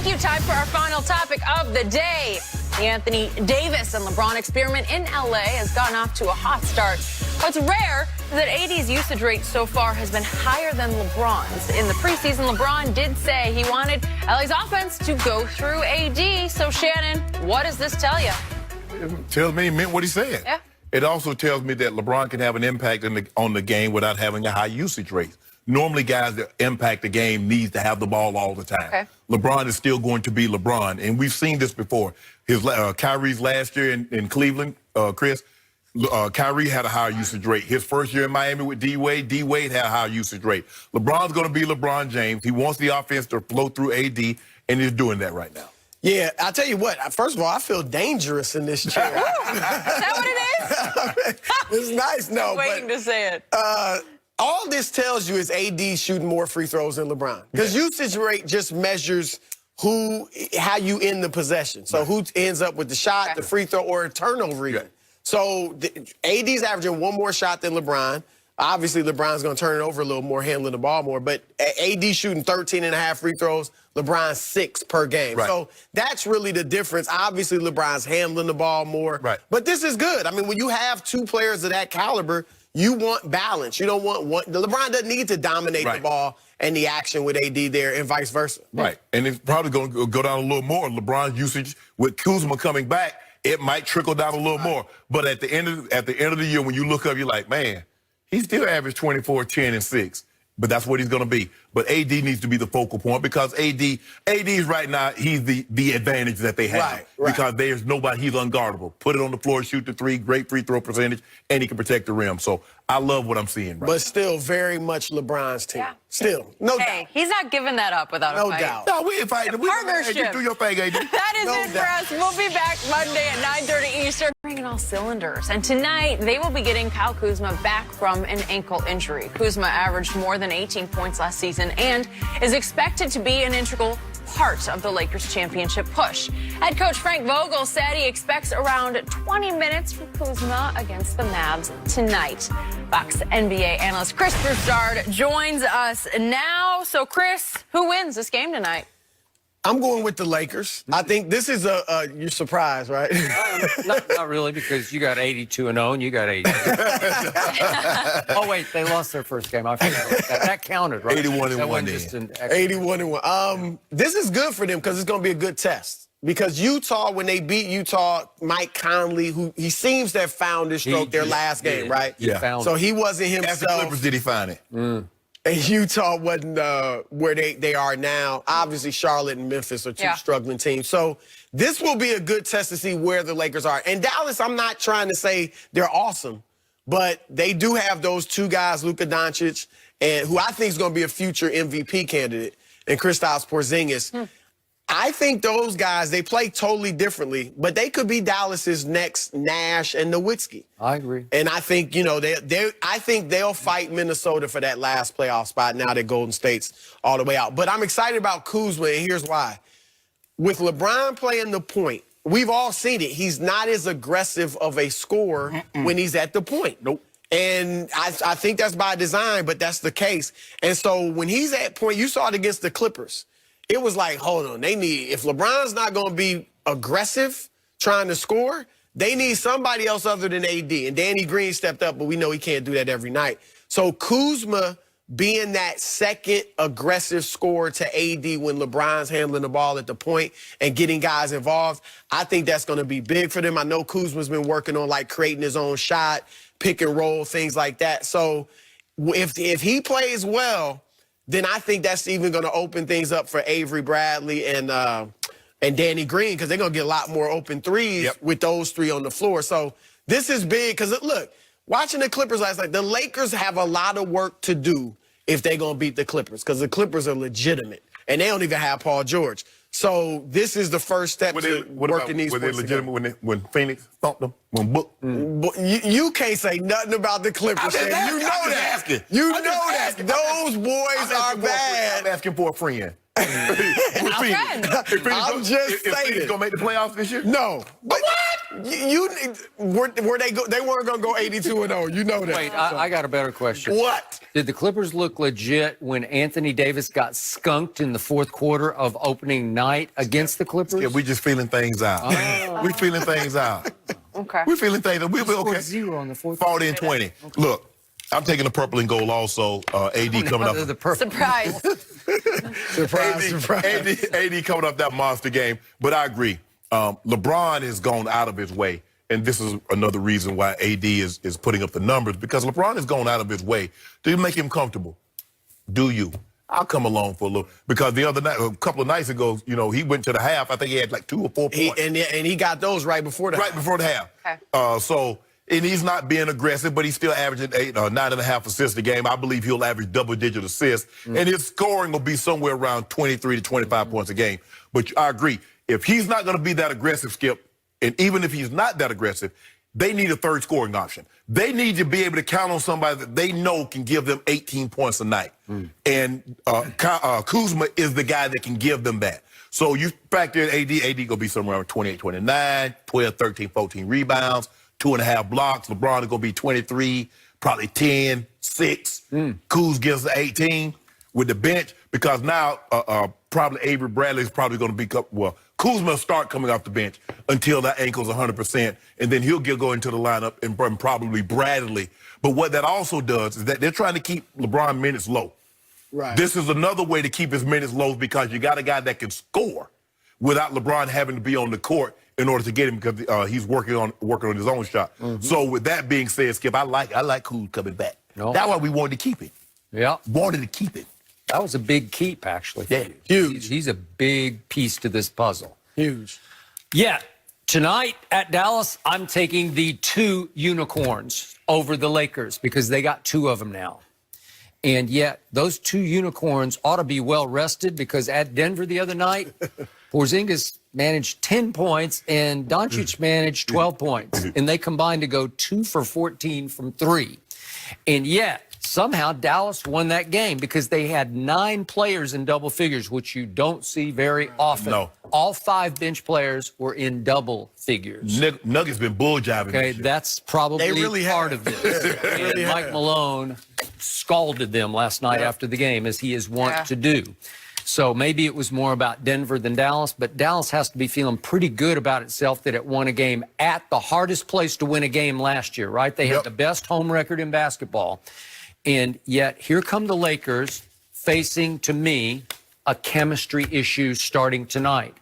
Thank you. Time for our final topic of the day. The Anthony Davis and LeBron experiment in LA has gotten off to a hot start. What's rare is that AD's usage rate so far has been higher than LeBron's. In the preseason, LeBron did say he wanted LA's offense to go through AD. So, Shannon, what does this tell you? It tells me he meant what he said. Yeah. It also tells me that LeBron can have an impact on the game without having a high usage rate. Normally, guys that impact the game needs to have the ball all the time. Okay. LeBron is still going to be LeBron, and we've seen this before. Kyrie's last year in Cleveland, Chris, Kyrie had a higher usage rate. His first year in Miami with D-Wade had a higher usage rate. LeBron's going to be LeBron James. He wants the offense to flow through AD, and he's doing that right now. Yeah, I'll tell you what. First of all, I feel dangerous in this chair. Is that what it is? It's nice, no. Waiting to say it. All this tells you is AD shooting more free throws than LeBron. Because usage rate just measures how you end the possession. So who ends up with the shot, the free throw, or a turnover even. So AD's averaging one more shot than LeBron. Obviously, LeBron's going to turn it over a little more, handling the ball more. But AD shooting 13.5 free throws, LeBron 6 per game. Right. So that's really the difference. Obviously, LeBron's handling the ball more. Right. But this is good. I mean, when you have two players of that caliber, you want balance. You don't want one. LeBron doesn't need to dominate the ball and the action with AD there and vice versa. Right. And it's probably going to go down a little more. LeBron's usage with Kuzma coming back, it might trickle down a little more. But at the end of the year, when you look up, you're like, man, he still averaged 24, 10, and 6. But that's what he's going to be. But AD needs to be the focal point because AD's right now, he's the advantage that they have. Because there's nobody, he's unguardable. Put it on the floor, shoot the three, great free throw percentage, and he can protect the rim. So I love what I'm seeing. But still very much LeBron's team. Yeah. Still, no doubt. He's not giving that up without a fight. No doubt. No, we ain't fighting. Partnership. You do your thing, AD. That is it for us. We'll be back Monday at 9:30 Eastern. Bringing all cylinders. And tonight, they will be getting Kyle Kuzma back from an ankle injury. Kuzma averaged more than 18 points last season and is expected to be an integral part of the Lakers championship push. Head coach Frank Vogel said he expects around 20 minutes from Kuzma against the Mavs tonight. Fox NBA analyst Chris Broussard joins us now. So, Chris, who wins this game tonight? I'm going with the Lakers. I think this is you're surprised, right? Not really, because you got 82-0 and you got 80. Oh, wait, they lost their first game. I forgot that counted, right? 81-1. 81-1. This is good for them because it's going to be a good test. Because Utah, when they beat Utah, Mike Conley, who he seems to have found his stroke their last game, right? Yeah. So he wasn't himself. As the Clippers, did he find it? And Utah wasn't where they are now. Obviously, Charlotte and Memphis are two struggling teams. So this will be a good test to see where the Lakers are. And Dallas, I'm not trying to say they're awesome, but they do have those two guys, Luka Doncic, and who I think is going to be a future MVP candidate, and Kristaps Porzingis. I think those guys, they play totally differently, but they could be Dallas's next Nash and Nowitzki. I agree. And I think, I think they'll fight Minnesota for that last playoff spot now that Golden State's all the way out. But I'm excited about Kuzma, and here's why. With LeBron playing the point, we've all seen it. He's not as aggressive of a scorer when he's at the point. Nope. And I think that's by design, but that's the case. And so when he's at point, you saw it against the Clippers. It was like, hold on, if LeBron's not going to be aggressive trying to score, they need somebody else other than AD. And Danny Green stepped up, but we know he can't do that every night. So Kuzma being that second aggressive scorer to AD when LeBron's handling the ball at the point and getting guys involved, I think that's going to be big for them. I know Kuzma's been working on, creating his own shot, pick and roll, things like that. So if he plays well, then I think that's even going to open things up for Avery Bradley and Danny Green, because they're going to get a lot more open threes with those three on the floor. So this is big because, look, watching the Clippers last night, the Lakers have a lot of work to do if they're going to beat the Clippers, because the Clippers are legitimate, and they don't even have Paul George. So this is the first step to working these. Were they legitimate when Phoenix thumped them? When Book? You can't say nothing about the Clippers. You know that. You know that. Those boys are bad. I'm asking for a friend. I'm just saying. Is Phoenix going to make the playoffs this year? No. But what? Were they they weren't going to go 82-0. You know that. Wait, I got a better question. What? Did the Clippers look legit when Anthony Davis got skunked in the fourth quarter of opening night against the Clippers? Yeah, we just feeling things out. We feeling things out. Okay. We feeling things out. We'll be okay. 0 on the fourth. 40-20. Look, I'm taking the purple and gold also. AD coming up. The purple. Surprise. Surprise. AD coming up that monster game. But I agree. LeBron has gone out of his way. And this is another reason why AD is putting up the numbers, because LeBron has gone out of his way to make him comfortable. Do you? I'll come along for a little. Because the other night, a couple of nights ago, you know, he went to the half. I think he had like 2 or 4 points. And he got those right before the half. Before the half. Okay. And he's not being aggressive, but he's still averaging 9.5 assists a game. I believe he'll average double-digit assists. And his scoring will be somewhere around 23 to 25 points a game. But I agree. If he's not going to be that aggressive, Skip, and even if he's not that aggressive, they need a third scoring option. They need to be able to count on somebody that they know can give them 18 points a night. And Kuzma is the guy that can give them that. So you factor in AD going to be somewhere around 28, 29, 12, 13, 14 rebounds, 2.5 blocks. LeBron is going to be 23, probably 10, 6. Kuz gives the 18 with the bench, because now probably Avery Bradley is probably going to be, Kuzma will start coming off the bench until that ankle's 100%, and then he'll go into the lineup and probably Bradley. But what that also does is that they're trying to keep LeBron minutes low. Right. This is another way to keep his minutes low, because you got a guy that can score without LeBron having to be on the court in order to get him, because he's working on his own shot. So with that being said, Skip, I like Kuz coming back. That's why we wanted to keep it. Yeah. Wanted to keep it. That was a big keep, actually. Yeah, huge. He's a big piece to this puzzle. Huge. Yeah. Tonight at Dallas, I'm taking the 2 unicorns over the Lakers, because they got 2 of them now. And yet those 2 unicorns ought to be well rested, because at Denver the other night, Porzingis managed 10 points and Doncic managed 12 points. And they combined to go 2 for 14 from 3. And yet somehow Dallas won that game, because they had 9 players in double figures, which you don't see very often. No. All 5 bench players were in double figures. Nuggets been bull jobbing. Okay, that's probably part of this. And Mike Malone scalded them last night after the game, as he is wont to do. So maybe it was more about Denver than Dallas, but Dallas has to be feeling pretty good about itself that it won a game at the hardest place to win a game last year, right? They had the best home record in basketball. And yet here come the Lakers facing, to me, a chemistry issue starting tonight.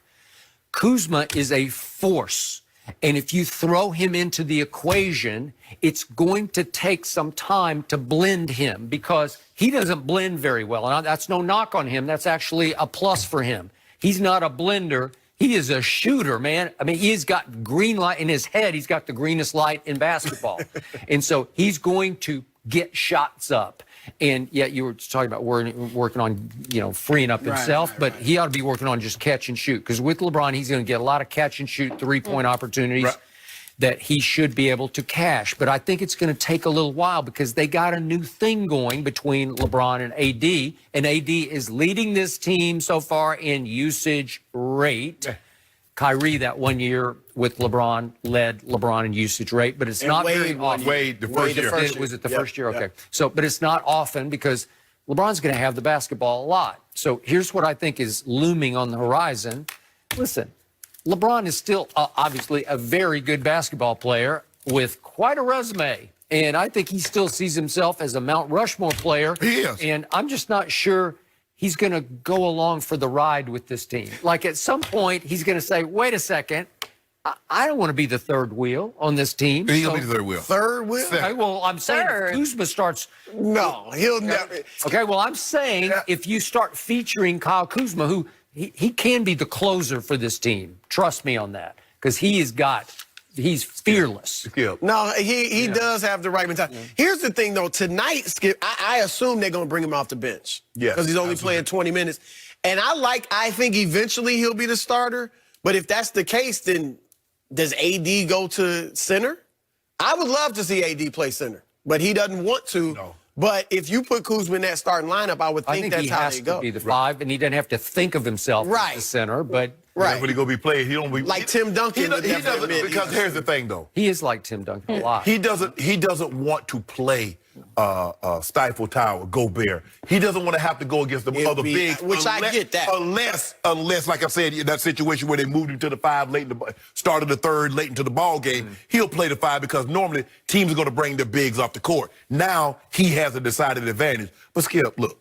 Kuzma is a force. And if you throw him into the equation, it's going to take some time to blend him, because he doesn't blend very well. And that's no knock on him. That's actually a plus for him. He's not a blender. He is a shooter, man. I mean, he's got green light in his head. He's got the greenest light in basketball. And so he's going to get shots up. And yet you were talking about working on, freeing up himself, but he ought to be working on just catch and shoot. Because with LeBron, he's going to get a lot of catch and shoot 3-point opportunities that he should be able to cash. But I think it's going to take a little while, because they got a new thing going between LeBron and AD. And AD is leading this team so far in usage rate. Kyrie, that 1 year with LeBron, led LeBron in usage rate, but it's not very often. Wade, the first year. Was it the first year? Okay. So, but it's not often, because LeBron's going to have the basketball a lot. So here's what I think is looming on the horizon. Listen, LeBron is still obviously a very good basketball player with quite a resume. And I think he still sees himself as a Mount Rushmore player. He is. And I'm just not sure he's going to go along for the ride with this team. Like at some point, he's going to say, wait a second, I don't want to be the third wheel on this team. He's going to be the third wheel. Third wheel? Okay, well, I'm saying if Kuzma starts. No, he'll never. Okay, well, I'm saying if you start featuring Kyle Kuzma, who he can be the closer for this team. Trust me on that, because he's fearless. Skip. No, he does have the right mentality. Here's the thing, though. Tonight, Skip, I assume they're going to bring him off the bench. Yeah. Because he's only playing 20 minutes. And I think eventually he'll be the starter. But if that's the case, then does AD go to center? I would love to see AD play center, but he doesn't want to. No. But if you put Kuzma in that starting lineup, I would think that's how they go. I think he has to be the 5, and he doesn't have to think of himself as the center, but Right. When he gonna be played, he don't be Like Tim Duncan. He doesn't, because here's the thing, though. He is like Tim Duncan a lot. He doesn't want to play Stifle Tower, Gobert. He doesn't want to have to go against the other big. Which I get that. Unless, like I said, in that situation where they moved him to the 5 late in the started the 3rd late into the ball game, he'll play the 5 because normally teams are going to bring their bigs off the court. Now he has a decided advantage. But Skip, look,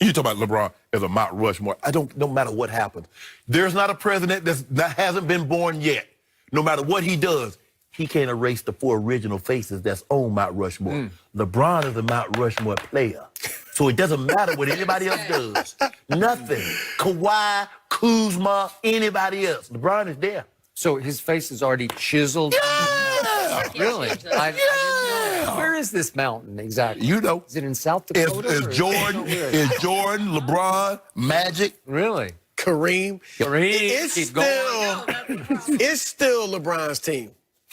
you talk about LeBron as a Mount Rushmore. No matter what happens, there's not a president that hasn't been born yet. No matter what he does, he can't erase the 4 original faces that's on Mount Rushmore. LeBron is a Mount Rushmore player. So it doesn't matter what anybody else does. Nothing. Kawhi, Kuzma, anybody else. LeBron is there. So his face is already chiseled? Yeah! Really? I didn't know. Where is this mountain exactly? You know. Is it in South Dakota? It's Jordan, LeBron, Magic. Really? Kareem. It's still LeBron's team.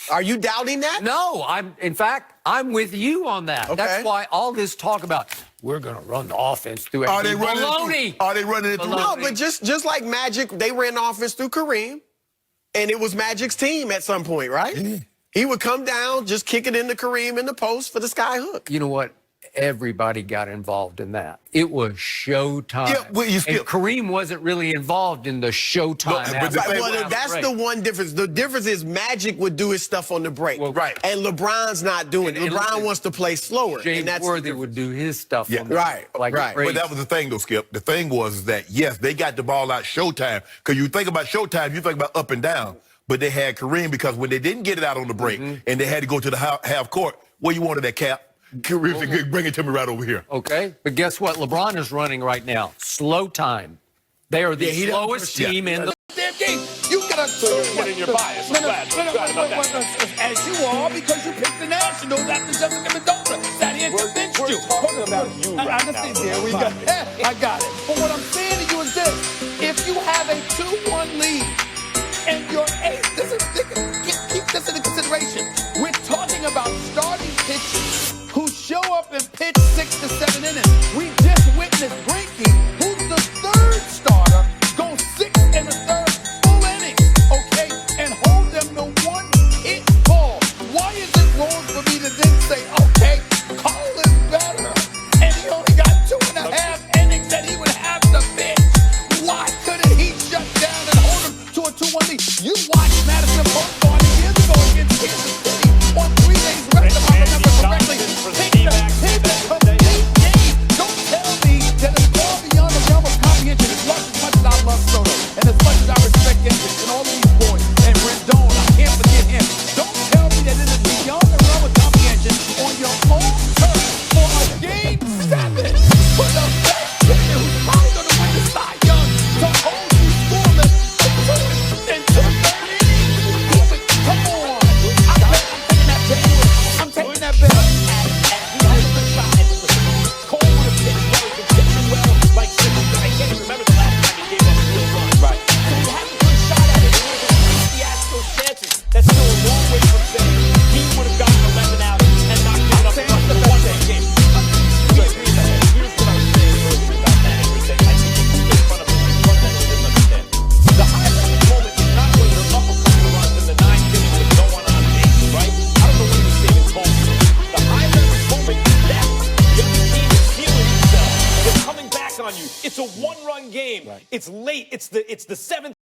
Are you doubting that? No, in fact, I'm with you on that. Okay. That's why all this talk about we're going to run the offense through Are they baloney. Are they running it through? No, but just like Magic, they ran the offense through Kareem, and it was Magic's team at some point, right? Yeah. He would come down, just kick it into Kareem in the post for the sky hook. You know what? Everybody got involved in that. It was showtime. Yeah, well, and Kareem wasn't really involved in the showtime aspect. Well, that's the one difference. The difference is Magic would do his stuff on the break. Well, right. And LeBron's not doing it. LeBron wants to play slower. James Worthy would do his stuff on the Right, like right. crazy. But that was the thing, though, Skip. The thing was that, yes, they got the ball out showtime. Because you think about showtime, you think about up and down. But they had Kareem because when they didn't get it out on the break and they had to go to the half court, where you wanted that cap? Kareem said, bring it to me right over here. Okay, but guess what? LeBron is running right now. Slow time. They are the slowest team in the damn game. You gotta in your bias. I'm glad. as you are because you picked the Nationals after Jessica Mendoza. That he had convinced you. Talking about you I right understand. now. There we go. I got it. But what I'm saying to you is this: if you have a 2-1 lead and your ace, keep this into consideration. We're talking about starting pitchers who show up and pitch 6 to 7 innings. We just witnessed Greinke, who's the 3rd starter, go 6 1/3 full innings, okay, and hold them to 1 hit ball. Why is it wrong for me to then say, okay, Cole is better, and he only got 2.5 innings that he would have to pitch? Why couldn't he shut down and hold him to a 2-1 lead? You watched Madison Broussard years ago against Kansas City on 3 days rest, if I remember correctly. Pick the complete game. Don't tell me that it's far beyond the realm of comprehension. As much as I love Soto, and as much as I respect Hendricks and all of these boys, and Rendon, I can't forget him. Don't tell me that it is beyond the realm of comprehension on your own turf for a game 7 for the best pitcher who's probably going to win the Cy Young to hold you scoreless in 2/3 innings. Come on. I'm taking that bet. That's still a long way from saying he would have gotten 11 out and not given up the one game. We agree that. Here's what I was saying earlier about that everything. I think it's in front of him. Fundamentally doesn't understand. The highlight moment is not when you're up a couple of runs in the 9th inning with no one on base, right? I don't know what he was saying in Cole. The highlight moment is that the other team is feeling itself. They're coming back on you. It's a 1-run game. Right. It's late. It's the 7th.